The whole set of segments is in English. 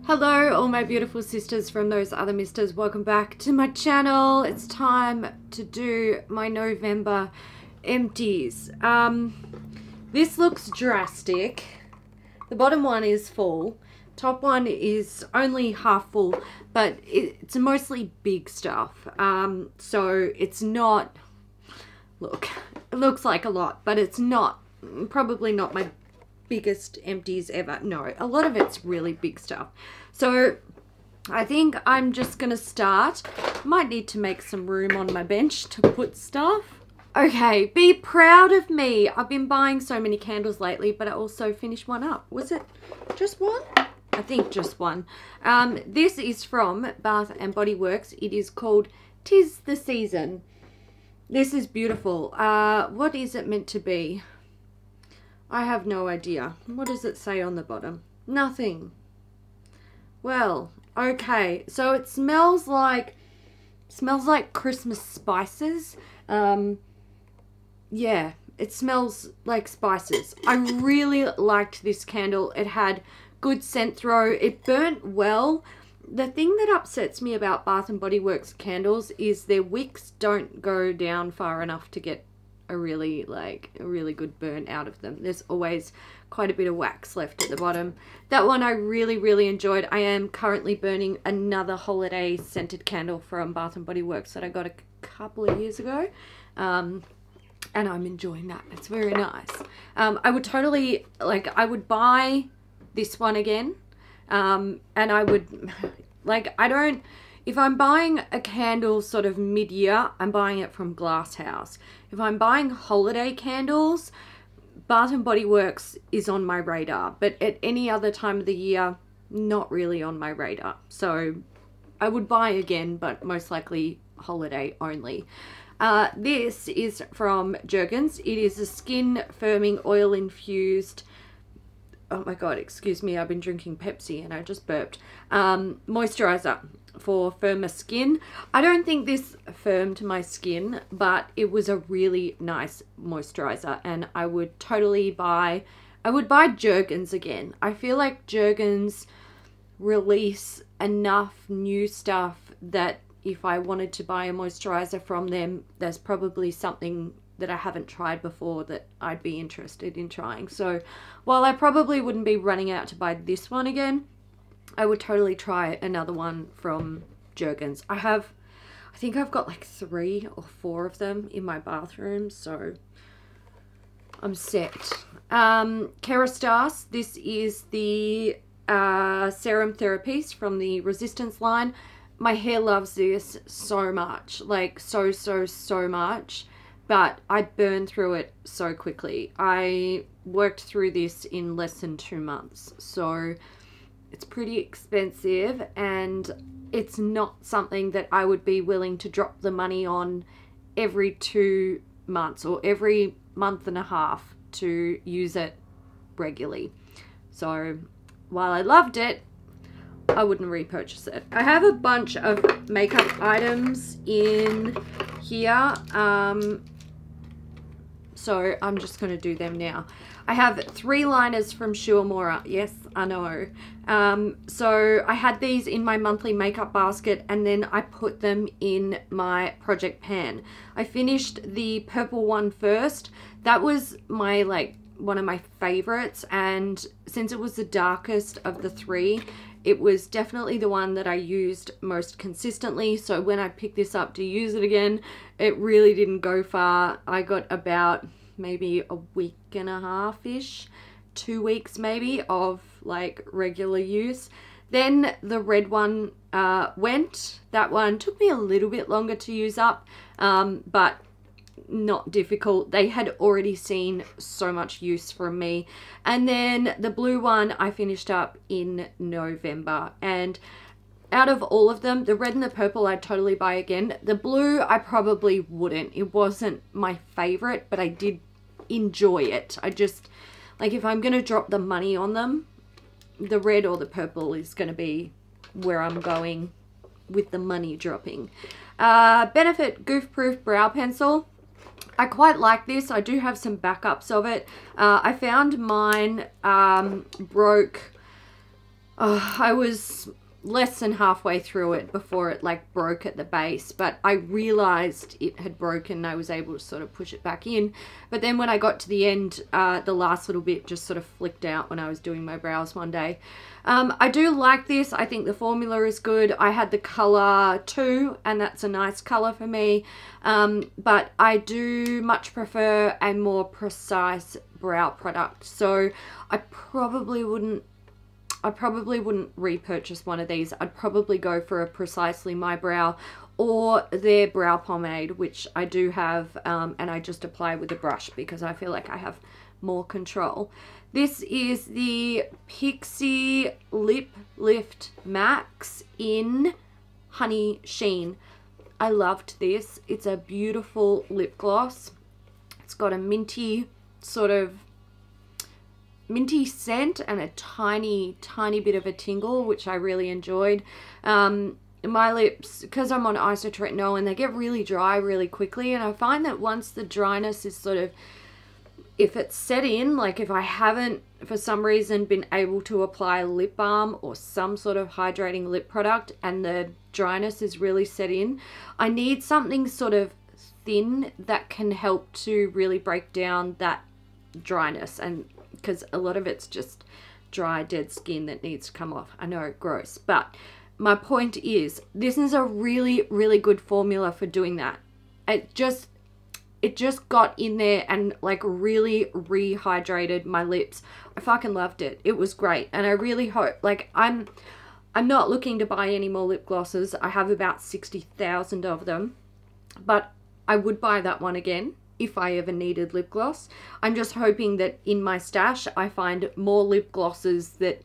Hello all my beautiful sisters from those other misters, welcome back to my channel. It's time to do my November empties. This looks drastic. The bottom one is full, top one is only half full, but it's mostly big stuff. So it's not, look, it looks like a lot, but it's not, probably not my biggest empties ever. No, a lot of it's really big stuff. So I think I'm just gonna start. Might need to make some room on my bench to put stuff. Okay, be proud of me. I've been buying so many candles lately, but I also finished one up. Was it just one? I think just one. This is from Bath & Body Works. It is called 'Tis the Season. This is beautiful. What is it meant to be? I have no idea. What does it say on the bottom? Nothing. Well, okay. So it smells like Christmas spices. Yeah, it smells like spices. I really liked this candle. It had good scent throw. It burnt well. The thing that upsets me about Bath & Body Works candles is their wicks don't go down far enough to get a really good burn out of them. There's always quite a bit of wax left at the bottom. That one I really enjoyed. I am currently burning another holiday scented candle from Bath & Body Works that I got a couple of years ago, and I'm enjoying that. It's very nice. I would totally, I would buy this one again, and I would, if I'm buying a candle sort of mid-year, I'm buying it from Glass House. If I'm buying holiday candles, Bath & Body Works is on my radar. But at any other time of the year, not really on my radar. So I would buy again, but most likely holiday only. This is from Jergens. It is a skin firming oil infused, oh my god, excuse me, I've been drinking Pepsi and I just burped, moisturiser for firmer skin. I don't think this firmed my skin, but it was a really nice moisturiser, and I would totally buy, I would buy Jergens again. I feel like Jergens release enough new stuff that if I wanted to buy a moisturiser from them, there's probably something that I haven't tried before that I'd be interested in trying. So while I probably wouldn't be running out to buy this one again, I would totally try another one from Jergens. I think I've got like 3 or 4 of them in my bathroom, so I'm set. Kerastase, this is the Serum Therapiste from the Resistance line. My hair loves this so much, like so much, but I burned through it so quickly. I worked through this in less than 2 months, so it's pretty expensive, and it's not something that I would be willing to drop the money on every 2 months or every month and a half to use it regularly. So while I loved it, I wouldn't repurchase it. I have a bunch of makeup items in here, so I'm just going to do them now. I have 3 liners from Shu Uemura. Yes, I know. So I had these in my monthly makeup basket, and then I put them in my project pan. I finished the purple one first. That was my, one of my favorites, and since it was the darkest of the 3, it was definitely the one that I used most consistently. So when I picked this up to use it again, it really didn't go far. I got about maybe a week and a half-ish, 2 weeks maybe, of regular use. Then the red one went. That one took me a little bit longer to use up, but not difficult. They had already seen so much use from me. And then the blue one I finished up in November, and out of all of them, the red and the purple I'd totally buy again. The blue I probably wouldn't. It wasn't my favorite, but I did enjoy it. I just, if I'm gonna drop the money on them, the red or the purple is gonna be where I'm going with the money dropping. Benefit Goof Proof Brow Pencil. I quite like this. I do have some backups of it. I found mine broke I was less than halfway through it before it like broke at the base, but I realized it had broken. I was able to sort of push it back in, but then when I got to the end, the last little bit just sort of flicked out when I was doing my brows one day. I do like this. I think the formula is good. I had the color 2 and that's a nice color for me, but I do much prefer a more precise brow product, so I probably wouldn't repurchase one of these. I'd probably go for a Precisely My Brow or their brow pomade, which I do have, and I just apply with a brush because I feel like I have more control. This is the Pixi Lip Lift Max in Honey Sheen. I loved this. It's a beautiful lip gloss. It's got a minty sort of minty scent and a tiny bit of a tingle, which I really enjoyed. My lips, because I'm on isotretinoin, they get really dry really quickly, and I find that once the dryness is sort of, if it's set in, like if I haven't for some reason been able to apply lip balm or some sort of hydrating lip product and the dryness is really set in, I need something sort of thin that can help to really break down that dryness, and because a lot of it's just dry, dead skin that needs to come off. I know, gross, but my point is this is a really good formula for doing that. It just got in there and like really rehydrated my lips. I fucking loved it. It was great, and I really hope, like, I'm not looking to buy any more lip glosses. I have about 60,000 of them, but I would buy that one again if I ever needed lip gloss. I'm just hoping that in my stash I find more lip glosses that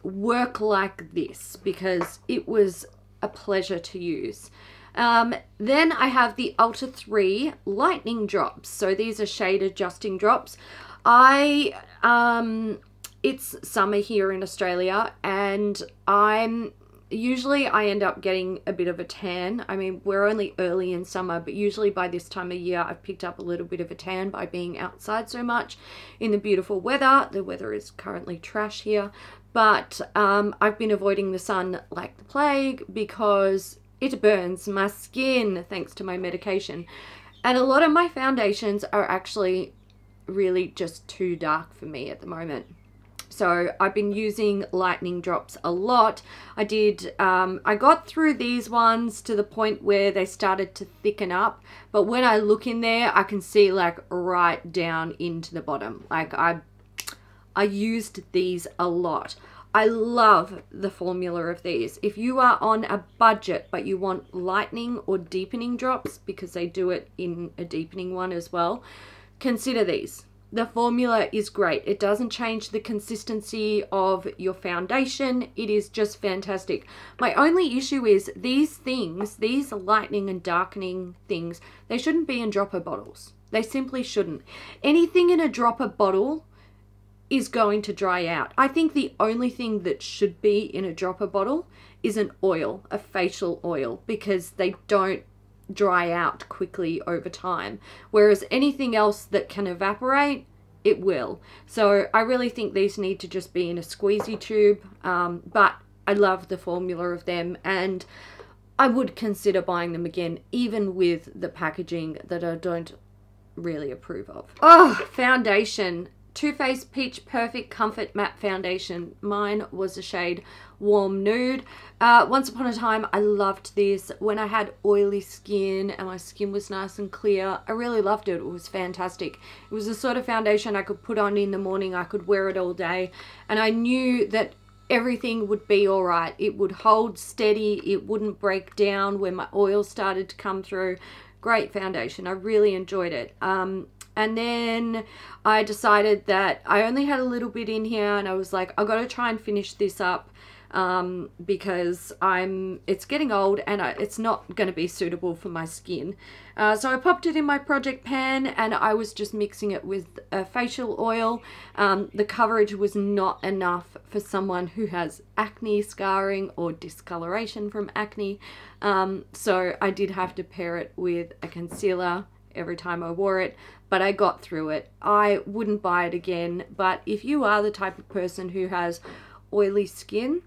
work like this, because it was a pleasure to use. Then I have the Ulta 3 Lightening drops. So these are shade adjusting drops. It's summer here in Australia, and usually I end up getting a bit of a tan. I mean, we're only early in summer, but usually by this time of year I've picked up a little bit of a tan by being outside so much in the beautiful weather. The weather is currently trash here, but I've been avoiding the sun like the plague because it burns my skin thanks to my medication. And a lot of my foundations are actually really just too dark for me at the moment. So I've been using Lightening drops a lot. I got through these ones to the point where they started to thicken up, but when I look in there, I can see like right down into the bottom. Like I used these a lot. I love the formula of these. If you are on a budget but you want lightening or deepening drops, because they do it in a deepening one as well, consider these. The formula is great. It doesn't change the consistency of your foundation. It is just fantastic. My only issue is these things, these lightening and darkening things, they shouldn't be in dropper bottles. They simply shouldn't. Anything in a dropper bottle is going to dry out. I think the only thing that should be in a dropper bottle is an oil, a facial oil, because they don't dry out quickly over time, whereas anything else that can evaporate, it will. So I really think these need to just be in a squeezy tube, but I love the formula of them, and I would consider buying them again, even with the packaging that I don't really approve of. Oh, foundation. Too Faced Peach Perfect Comfort Matte Foundation. Mine was the shade Warm Nude. Once upon a time, I loved this when I had oily skin and my skin was nice and clear. I really loved it. It was fantastic. It was the sort of foundation I could put on in the morning. I could wear it all day, and I knew that everything would be all right. It would hold steady. It wouldn't break down when my oil started to come through. Great foundation. I really enjoyed it. And then I decided that I only had a little bit in here, and I was like, I've got to try and finish this up because it's getting old and it's not going to be suitable for my skin. So I popped it in my project pan and I was just mixing it with a facial oil. The coverage was not enough for someone who has acne scarring or discoloration from acne. So I did have to pair it with a concealer every time I wore it, but I got through it. I wouldn't buy it again, but if you are the type of person who has oily skin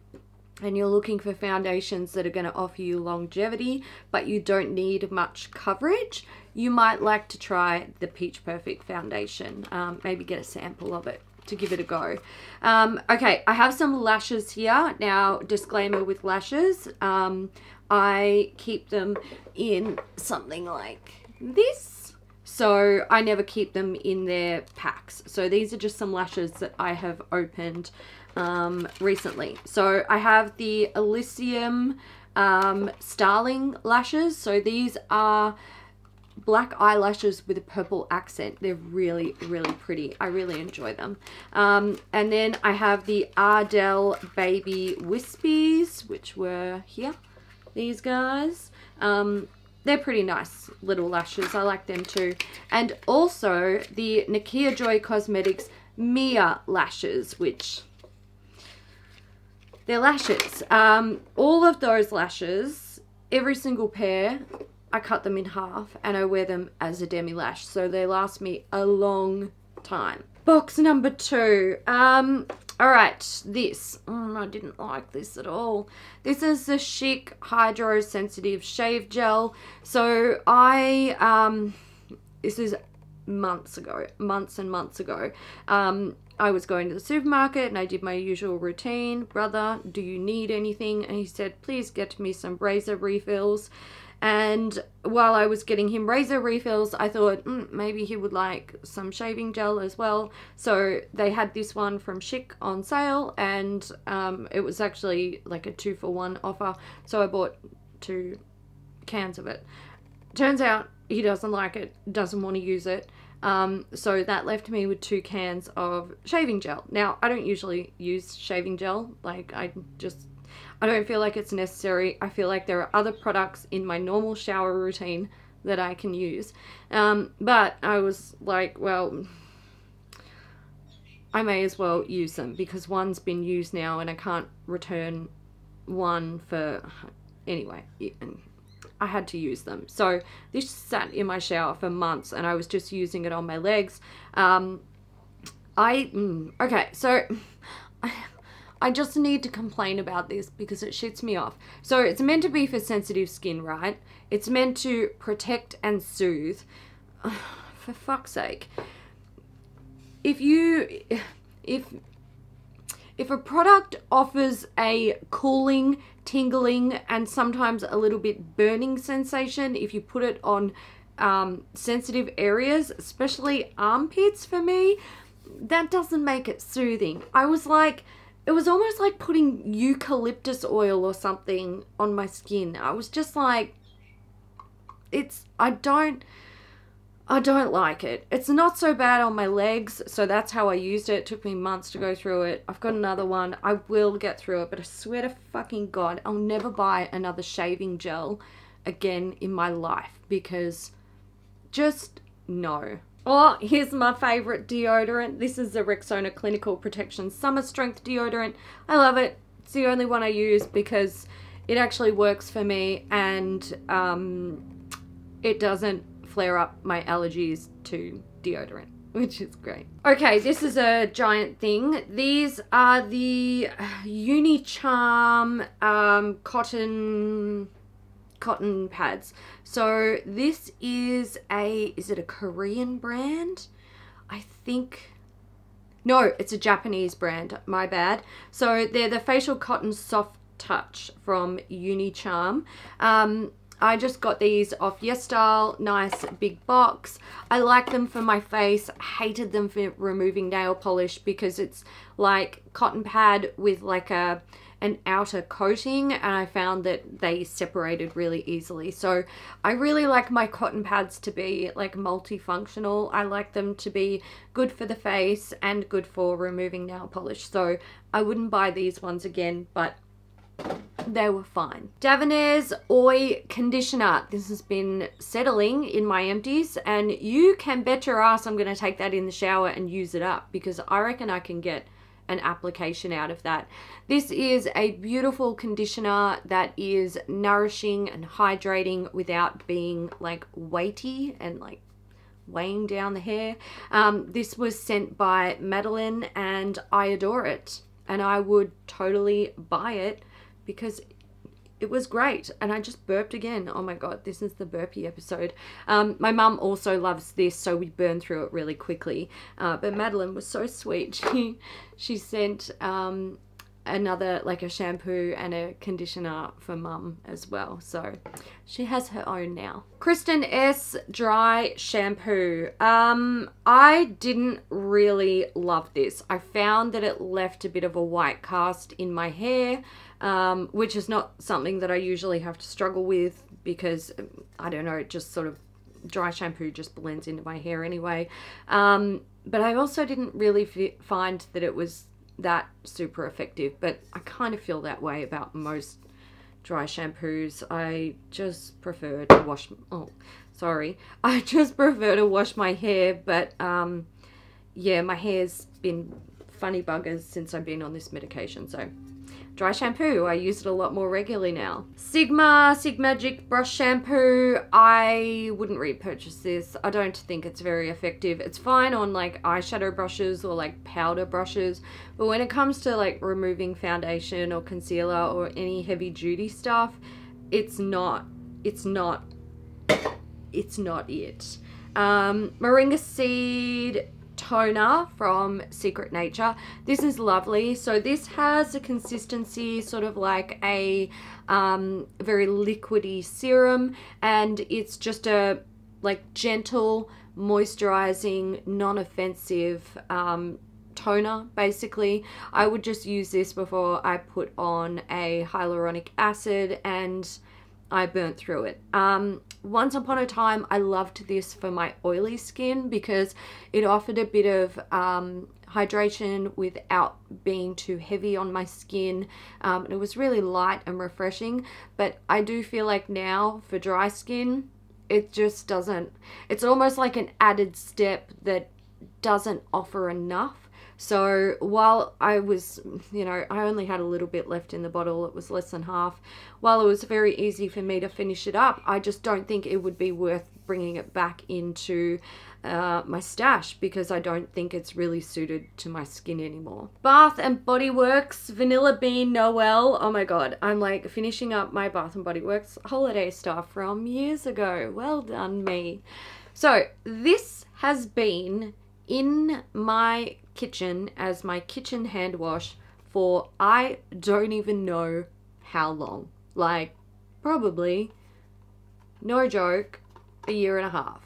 and you're looking for foundations that are going to offer you longevity, but you don't need much coverage, you might like to try the Peach Perfect foundation. Maybe get a sample of it to give it a go. Okay, I have some lashes here. Now, disclaimer with lashes, I keep them in something like this. So I never keep them in their packs. So these are just some lashes that I have opened recently. So I have the Elysium Starling lashes. So these are black eyelashes with a purple accent. They're really, really pretty. I really enjoy them. And then I have the Ardel Baby Whispies, which were here. These guys. They're pretty nice little lashes. I like them too. And also the Nikkia Joy Cosmetics Mia lashes, which they're lashes. All of those lashes, every single pair, I cut them in half and I wear them as a demi lash. So they last me a long time. Box number 2. All right, this. I didn't like this at all. This is the Schick Hydro Sensitive Shave Gel. So this is months and months ago. I was going to the supermarket and I did my usual routine. Brother, do you need anything? And he said, please get me some razor refills. And while I was getting him razor refills, I thought maybe he would like some shaving gel as well. So they had this one from Schick on sale, and it was actually like a 2-for-1 offer. So I bought 2 cans of it. Turns out he doesn't like it, doesn't want to use it. So that left me with 2 cans of shaving gel. Now, I don't usually use shaving gel. Like, I don't feel like it's necessary. I feel like there are other products in my normal shower routine that I can use. But I was like, well, I may as well use them because one's been used now and I can't return one for... Anyway, I had to use them. So this sat in my shower for months and I was just using it on my legs. Okay, so... I just need to complain about this because it shits me off. So it's meant to be for sensitive skin, right? It's meant to protect and soothe. For fuck's sake. If a product offers a cooling, tingling, and sometimes a little bit burning sensation, if you put it on sensitive areas, especially armpits for me, that doesn't make it soothing. It was almost like putting eucalyptus oil or something on my skin. I was just like, I don't like it. It's not so bad on my legs, so that's how I used it. It took me months to go through it. I've got another one. I will get through it, but I swear to fucking God, I'll never buy another shaving gel again in my life because just no. Oh, here's my favorite deodorant. This is the Rexona Clinical Protection Summer Strength Deodorant. I love it. It's the only one I use because it actually works for me and it doesn't flare up my allergies to deodorant, which is great. Okay, this is a giant thing. These are the Unicharm cotton pads. So this is it a Korean brand? I think, no, it's a Japanese brand, my bad. So they're the Facial Cotton Soft Touch from Unicharm. I just got these off YesStyle, nice big box. I like them for my face. Hated them for removing nail polish because it's like cotton pad with like an outer coating, and I found that they separated really easily. So I really like my cotton pads to be like multifunctional. I like them to be good for the face and good for removing nail polish. So I wouldn't buy these ones again, but they were fine. Davines Oi Conditioner. This has been settling in my empties, and you can bet your ass I'm going to take that in the shower and use it up because I reckon I can get an application out of that. This is a beautiful conditioner that is nourishing and hydrating without being like weighty and like weighing down the hair. This was sent by Madeline and I adore it. and I would totally buy it because it was great. And I just burped again. Oh my god, this is the burpee episode. My mum also loves this, so we burned through it really quickly. But Madeline was so sweet. She sent another, like a shampoo and a conditioner for mum as well. So she has her own now. Kristen Ess Dry Shampoo. I didn't really love this. I found that it left a bit of a white cast in my hair, which is not something that I usually have to struggle with because, I don't know, it just sort of, dry shampoo just blends into my hair anyway. But I also didn't really find that it was that super effective, but I kind of feel that way about most dry shampoos. I just prefer to wash, I just prefer to wash my hair, but yeah, my hair's been funny buggers since I've been on this medication, so dry shampoo, I use it a lot more regularly now. Sigmagic brush shampoo, I wouldn't repurchase this. I don't think it's very effective. It's fine on like eyeshadow brushes or like powder brushes, but when it comes to like removing foundation or concealer or any heavy duty stuff, it's not it. Moringa seed toner from Secret Nature. This is lovely. So this has a consistency sort of like a very liquidy serum, and it's just a like gentle moisturizing, non-offensive toner basically. I would just use this before I put on a hyaluronic acid and I burnt through it. Once upon a time, I loved this for my oily skin because it offered a bit of hydration without being too heavy on my skin. It was really light and refreshing, but I do feel like now for dry skin, it just doesn't, it's almost like an added step that doesn't offer enough. So while I was, you know, I only had a little bit left in the bottle, it was less than half. While it was very easy for me to finish it up, I just don't think it would be worth bringing it back into my stash because I don't think it's really suited to my skin anymore. Bath and Body Works Vanilla Bean Noel. Oh my god, I'm like finishing up my Bath and Body Works holiday stuff from years ago. Well done me. So this has been in my kitchen as my kitchen hand wash for I don't even know how long. Like probably, no joke, a year and a half.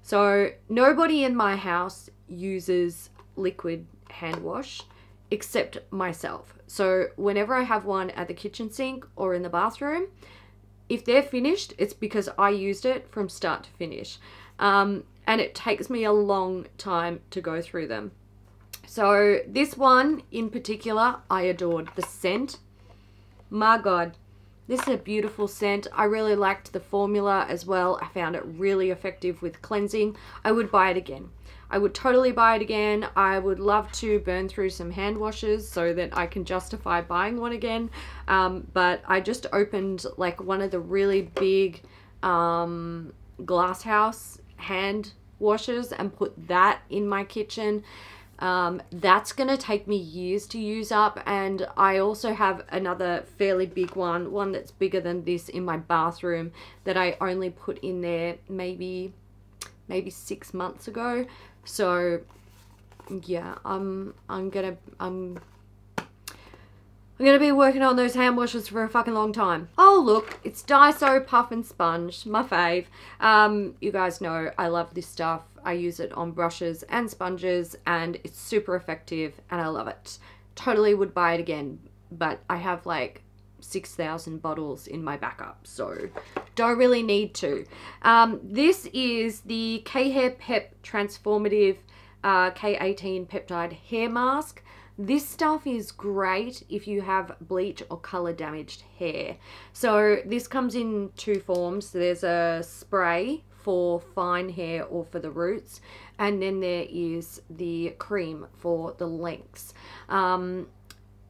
So nobody in my house uses liquid hand wash except myself. So whenever I have one at the kitchen sink or in the bathroom, if they're finished, it's because I used it from start to finish. And it takes me a long time to go through them. So this one in particular, I adored the scent. My god, this is a beautiful scent. I really liked the formula as well. I found it really effective with cleansing. I would buy it again. I would totally buy it again. I would love to burn through some hand washes so that I can justify buying one again. But I just opened like one of the really big glass house hand washers and put that in my kitchen. That's gonna take me years to use up, and I also have another fairly big one that's bigger than this in my bathroom that I only put in there maybe 6 months ago. So yeah, I'm gonna be working on those hand washes for a fucking long time. Oh look, it's Daiso Puff and Sponge, my fave. You guys know I love this stuff. I use it on brushes and sponges and it's super effective and I love it. Totally would buy it again, but I have like 6,000 bottles in my backup, so don't really need to. This is the K-Hair Pep Transformative K18 Peptide Hair Mask. This stuff is great if you have bleach or color damaged hair. So this comes in two forms. There's a spray for fine hair or for the roots, and then there is the cream for the lengths.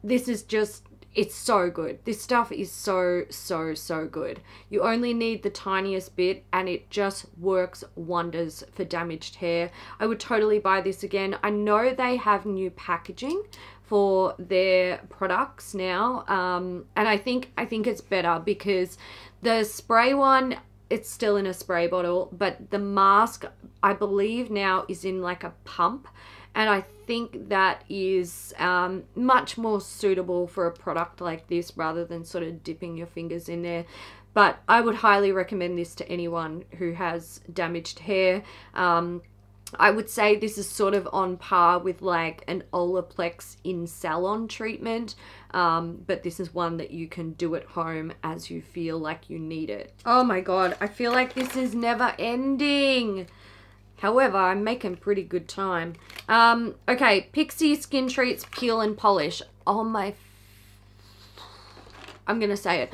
This is just, it's so good. This stuff is so good. You only need the tiniest bit and it just works wonders for damaged hair. I would totally buy this again. I know they have new packaging for their products now, and I think it's better because the spray one, it's still in a spray bottle, but the mask I believe now is in like a pump, and I think that is much more suitable for a product like this rather than sort of dipping your fingers in there. But I would highly recommend this to anyone who has damaged hair. I would say this is sort of on par with like an Olaplex in salon treatment, but this is one that you can do at home as you feel like you need it. Oh my god, I feel like this is never ending. However, I'm making pretty good time. Okay, Pixi Skin Treats Peel and Polish. Oh my... I'm gonna say it.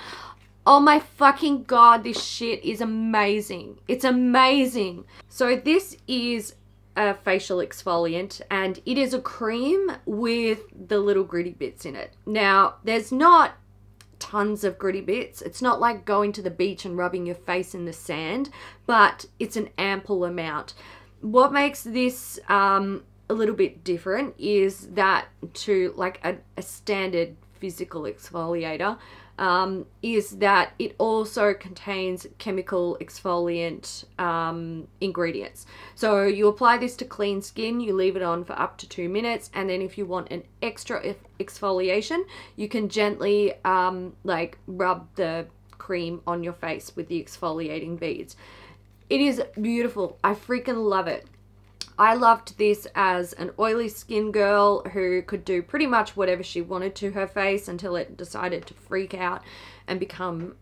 Oh my fucking god, this shit is amazing. It's amazing. So this is a facial exfoliant, and it is a cream with the little gritty bits in it. Now, there's not tons of gritty bits. It's not like going to the beach and rubbing your face in the sand, but it's an ample amount. What makes this a little bit different is that to like a standard physical exfoliator, is that it also contains chemical exfoliant ingredients. So you apply this to clean skin, you leave it on for up to 2 minutes, and then if you want an extra exfoliation, you can gently like rub the cream on your face with the exfoliating beads. It is beautiful. I freaking love it. I loved this as an oily skin girl who could do pretty much whatever she wanted to her face until it decided to freak out and become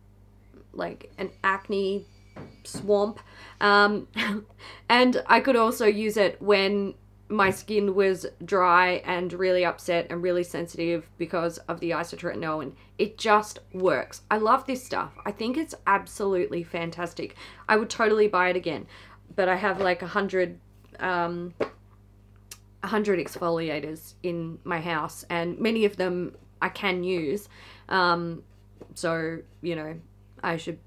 like an acne swamp. And I could also use it when my skin was dry and really upset and really sensitive because of the isotretinoin. It just works. I love this stuff. I think it's absolutely fantastic. I would totally buy it again, but I have like 100 exfoliators in my house, and many of them I can use, so you know, I should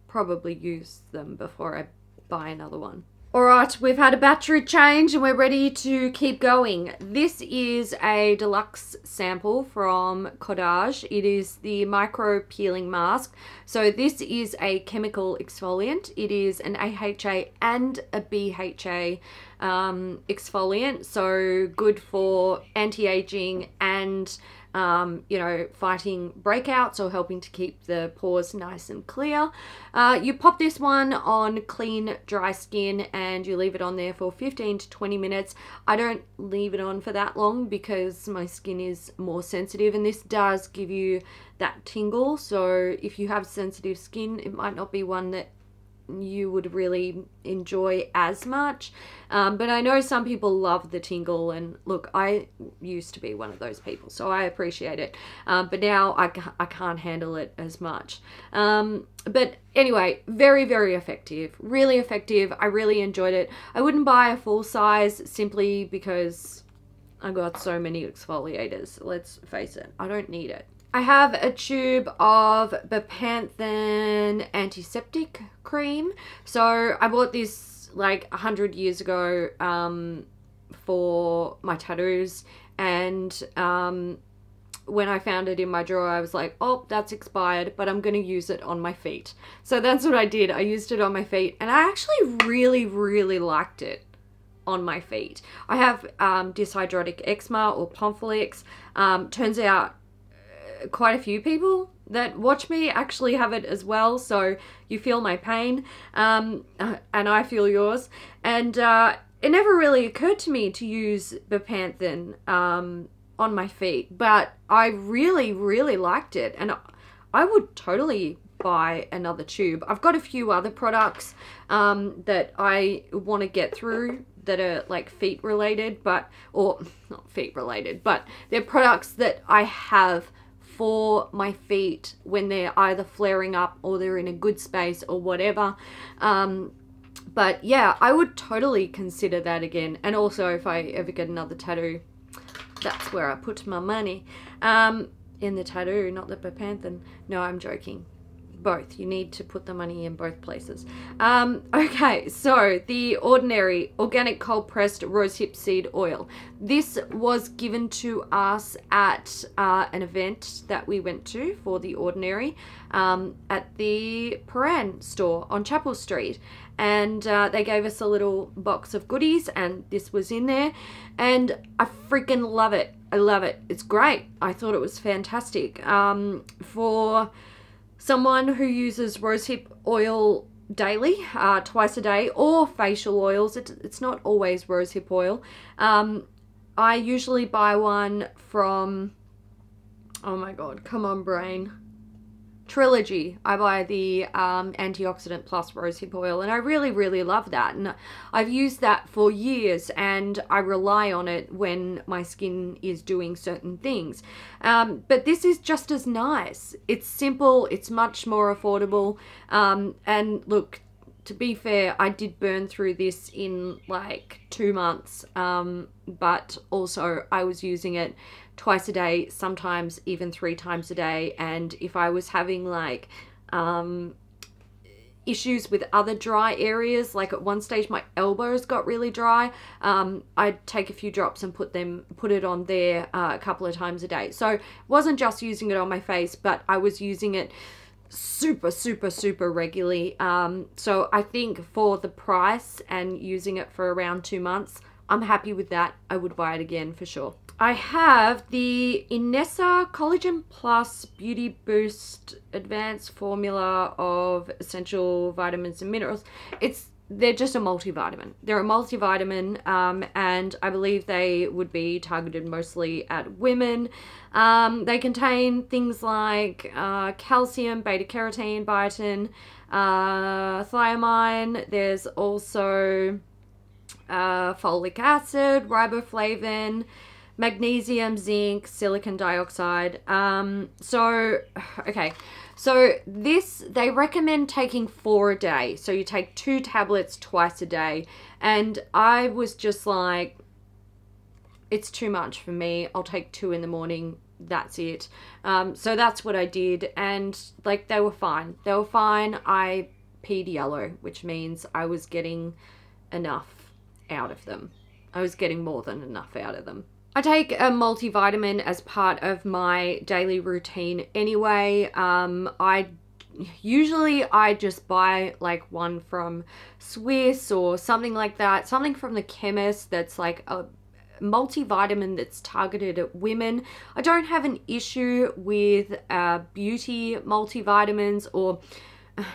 probably use them before I buy another one. Alright, we've had a battery change and we're ready to keep going. This is a deluxe sample from Codage. It is the micro peeling mask. So this is a chemical exfoliant. It is an AHA and a BHA exfoliant. So good for anti-aging and you know, fighting breakouts or helping to keep the pores nice and clear. You pop this one on clean, dry skin and you leave it on there for 15 to 20 minutes. I don't leave it on for that long because my skin is more sensitive, and this does give you that tingle. So if you have sensitive skin, it might not be one that you would really enjoy as much, but I know some people love the tingle, and look, I used to be one of those people, so I appreciate it, but now I can't handle it as much. But anyway, very, very effective, really effective. I really enjoyed it. I wouldn't buy a full size simply because I got so many exfoliators. Let's face it, I don't need it. I have a tube of Bepanthen antiseptic cream. So I bought this like 100 years ago for my tattoos, and when I found it in my drawer, I was like, oh, that's expired, but I'm going to use it on my feet. So that's what I did. I used it on my feet, and I actually really, really liked it on my feet. I have dyshydrotic eczema or Pomflix. Turns out quite a few people that watch me actually have it as well, so you feel my pain, and I feel yours, and it never really occurred to me to use Bepanthen on my feet, but I really, really liked it, and I would totally buy another tube. I've got a few other products that I want to get through that are like feet related, but, or not feet related, but they're products that I have for my feet when they're either flaring up or they're in a good space or whatever. But yeah, I would totally consider that again. And also if I ever get another tattoo, that's where I put my money. In the tattoo, not the Bepanthen. No, I'm joking. Both. You need to put the money in both places. Okay, so the Ordinary Organic Cold Pressed Rosehip Seed Oil. This was given to us at an event that we went to for the Ordinary at the Paran store on Chapel Street. And they gave us a little box of goodies, and this was in there, and I freaking love it. I love it. It's great. I thought it was fantastic. For someone who uses rosehip oil daily, twice a day, or facial oils, it's not always rosehip oil. I usually buy one from, oh my god, come on brain, Trilogy. I buy the Antioxidant Plus Rosehip Oil, and I really, really love that. And I've used that for years, and I rely on it when my skin is doing certain things. But this is just as nice. It's simple, it's much more affordable. And look, to be fair, I did burn through this in like 2 months. But also I was using it twice a day, sometimes even 3 times a day. And if I was having like issues with other dry areas, like at one stage my elbows got really dry, I'd take a few drops and put it on there a couple of times a day. So it wasn't just using it on my face, but I was using it super, super, super regularly. So I think for the price and using it for around 2 months, I'm happy with that. I would buy it again for sure. I have the Inessa Collagen Plus Beauty Boost Advanced Formula of Essential Vitamins and Minerals. They're just a multivitamin. They're a multivitamin, and I believe they would be targeted mostly at women. They contain things like calcium, beta-carotene, biotin, thiamine. There's also folic acid, riboflavin, magnesium, zinc, silicon dioxide. So this, they recommend taking 4 a day. So you take 2 tablets twice a day. And I was just like, it's too much for me. I'll take 2 in the morning. That's it. So that's what I did. And like, they were fine. They were fine. I peed yellow, which means I was getting enough out of them. I was getting more than enough out of them. I take a multivitamin as part of my daily routine anyway. I just buy like one from Swiss or something like that, something from the chemist that's like a multivitamin that's targeted at women. I don't have an issue with beauty multivitamins or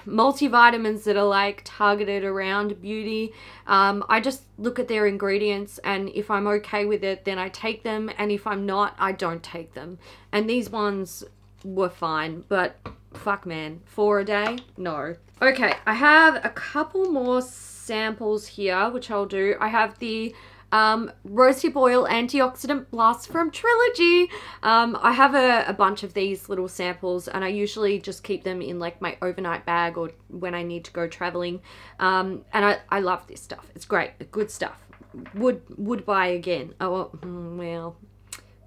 multivitamins that are like targeted around beauty. I just look at their ingredients, and if I'm okay with it, then I take them, and if I'm not, I don't take them. And these ones were fine, but fuck man, 4 a day? No. Okay, I have a couple more samples here, which I'll do. I have the Rosehip Oil Antioxidant Plus from Trilogy. I have a bunch of these little samples, and I usually just keep them in like my overnight bag or when I need to go traveling. And I love this stuff. It's great. Good stuff. Would buy again. Oh, well,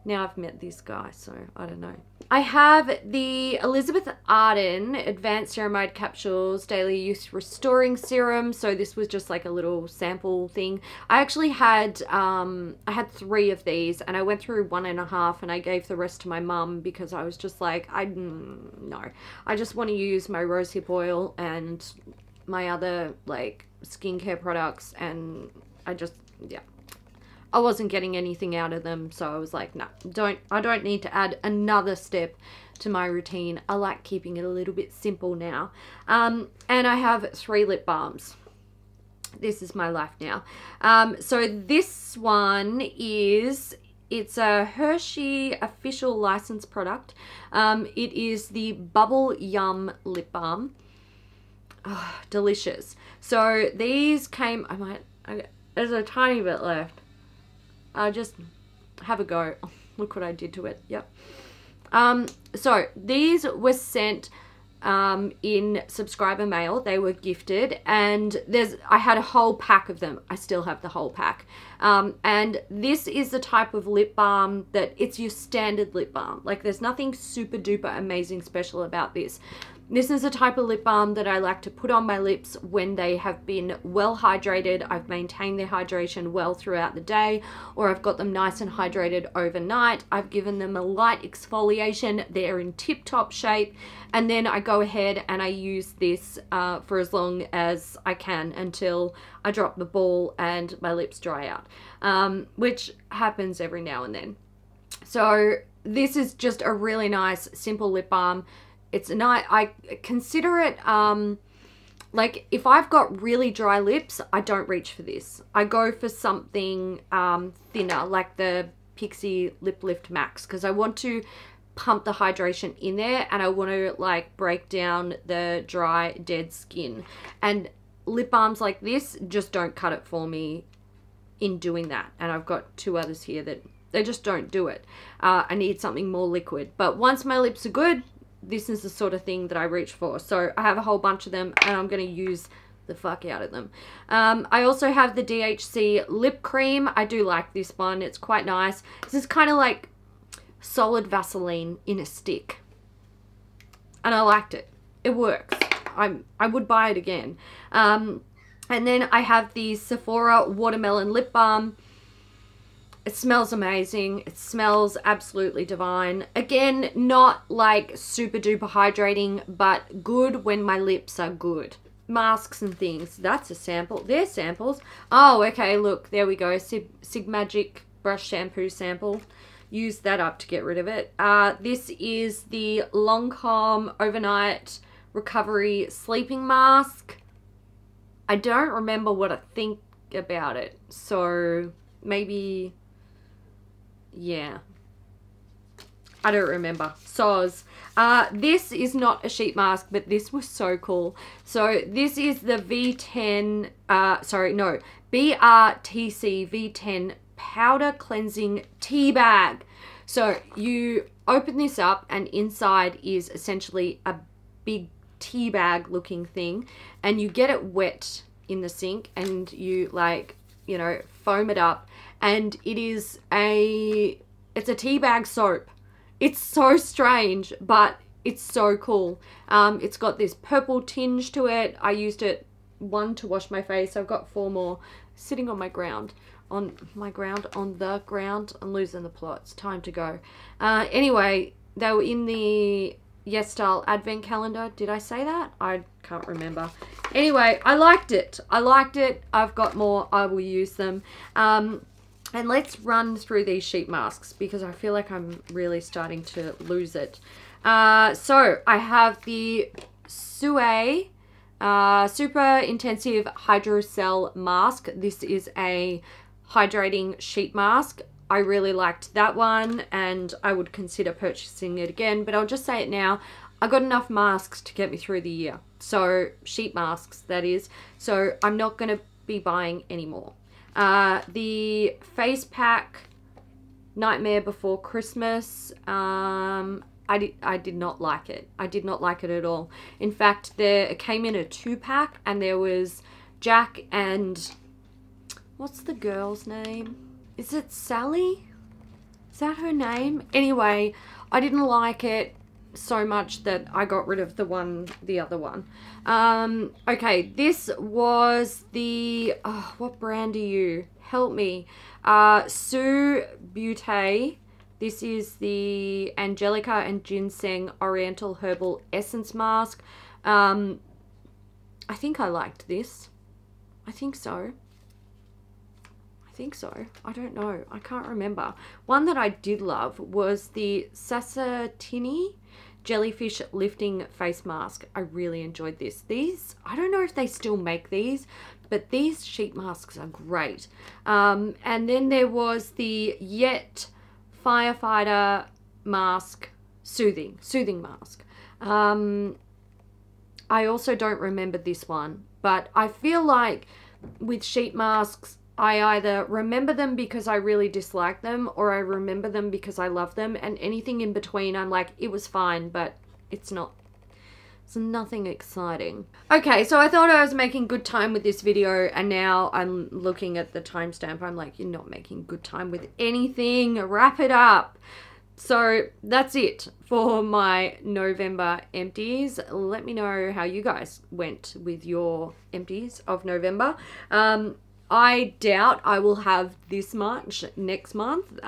now I've met this guy, so I don't know. I have the Elizabeth Arden Advanced Ceramide Capsules Daily Use Restoring Serum. So this was just like a little sample thing. I actually had, I had 3 of these, and I went through 1.5, and I gave the rest to my mum because I was just like, no, I just want to use my rosehip oil and my other like skincare products, and yeah. I wasn't getting anything out of them, so I was like, no, I don't need to add another step to my routine. I like keeping it a little bit simple now. And I have 3 lip balms. This is my life now. So this one it's a Hershey official licensed product. It is the Bubble Yum Lip Balm. Oh, delicious. So these came, there's a tiny bit left. Just have a go. Oh, look what I did to it. Yep. So these were sent in subscriber mail. They were gifted, and I had a whole pack of them. I still have the whole pack. And this is the type of lip balm that it's your standard lip balm. Like, there's nothing super duper amazing special about this. This is a type of lip balm that I like to put on my lips when they have been well hydrated. I've maintained their hydration well throughout the day, or I've got them nice and hydrated overnight. I've given them a light exfoliation. They're in tip-top shape. And then I go ahead and I use this for as long as I can until I drop the ball and my lips dry out, which happens every now and then. So this is just a really nice, simple lip balm. It's nice. I consider it, like if I've got really dry lips, I don't reach for this. I go for something thinner, like the Pixi Lip Lift Max, because I want to pump the hydration in there and I want to like break down the dry, dead skin. And lip balms like this just don't cut it for me in doing that. And I've got two others here that they just don't do it. I need something more liquid. But once my lips are good, this is the sort of thing that I reach for. So I have a whole bunch of them and I'm going to use the fuck out of them. I also have the DHC lip cream. I do like this one. It's quite nice. This is kind of like solid Vaseline in a stick. And I liked it. It works. I would buy it again. And then I have the Sephora Watermelon Lip Balm. It smells amazing. It smells absolutely divine. Again, not like super duper hydrating, but good when my lips are good. Masks and things. That's a sample. They're samples. Oh, okay, look. There we go. Sigmagic brush shampoo sample. Use that up to get rid of it. This is the Lancome Overnight Recovery Sleeping Mask. I don't remember what I think about it. So maybe... yeah, I don't remember. Soz. This is not a sheet mask, but this was so cool. So this is the V10, BRTC V10 Powder Cleansing Tea Bag. So you open this up and inside is essentially a big tea bag looking thing. And you get it wet in the sink and you like, you know, foam it up. And it is it's a tea bag soap. It's so strange, but it's so cool. It's got this purple tinge to it. I used it one to wash my face. I've got 4 more sitting on the ground. I'm losing the plot. It's time to go. Anyway, they were in the Yes Style advent calendar. Did I say that? I can't remember. Anyway, I liked it. I've got more. I will use them. And let's run through these sheet masks because I feel like I'm really starting to lose it. So I have the Shu Super Intensive Hydrocell Mask. This is a hydrating sheet mask. I really liked that one and I would consider purchasing it again, but I'll just say it now. I got enough masks to get me through the year. So sheet masks, that is. So I'm not going to be buying any more. The face pack Nightmare Before Christmas, I did not like it. I did not like it at all. In fact, it came in a 2-pack and there was Jack and what's the girl's name? Is it Sally? Is that her name? Anyway, I didn't like it so much that I got rid of the other one. Okay, this was the, what brand are you? Help me. Sue Beauté. This is the Angelica and Ginseng Oriental Herbal Essence Mask. I think I liked this. I think so. I don't know. I can't remember. One that I did love was the Sassatini Jellyfish Lifting Face Mask. I really enjoyed this. These, I don't know if they still make these, but these sheet masks are great. And then there was the Yet Firefighter Mask, Soothing Mask. I also don't remember this one, but I feel like with sheet masks, I either remember them because I really dislike them or I remember them because I love them, and anything in between I'm like, it was fine, but it's nothing exciting. Okay, so I thought I was making good time with this video and now I'm looking at the timestamp. I'm like, you're not making good time with anything. Wrap it up. So that's it for my November empties. Let me know how you guys went with your empties of November. I doubt I will have this much next month.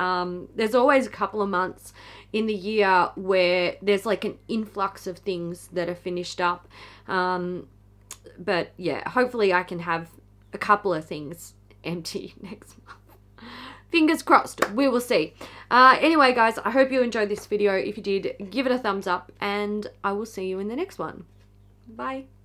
There's always a couple of months in the year where there's like an influx of things that are finished up. But yeah, hopefully I can have a couple of things empty next month. Fingers crossed, we will see. Anyway, guys, I hope you enjoyed this video. If you did, give it a thumbs up, and I will see you in the next one. Bye.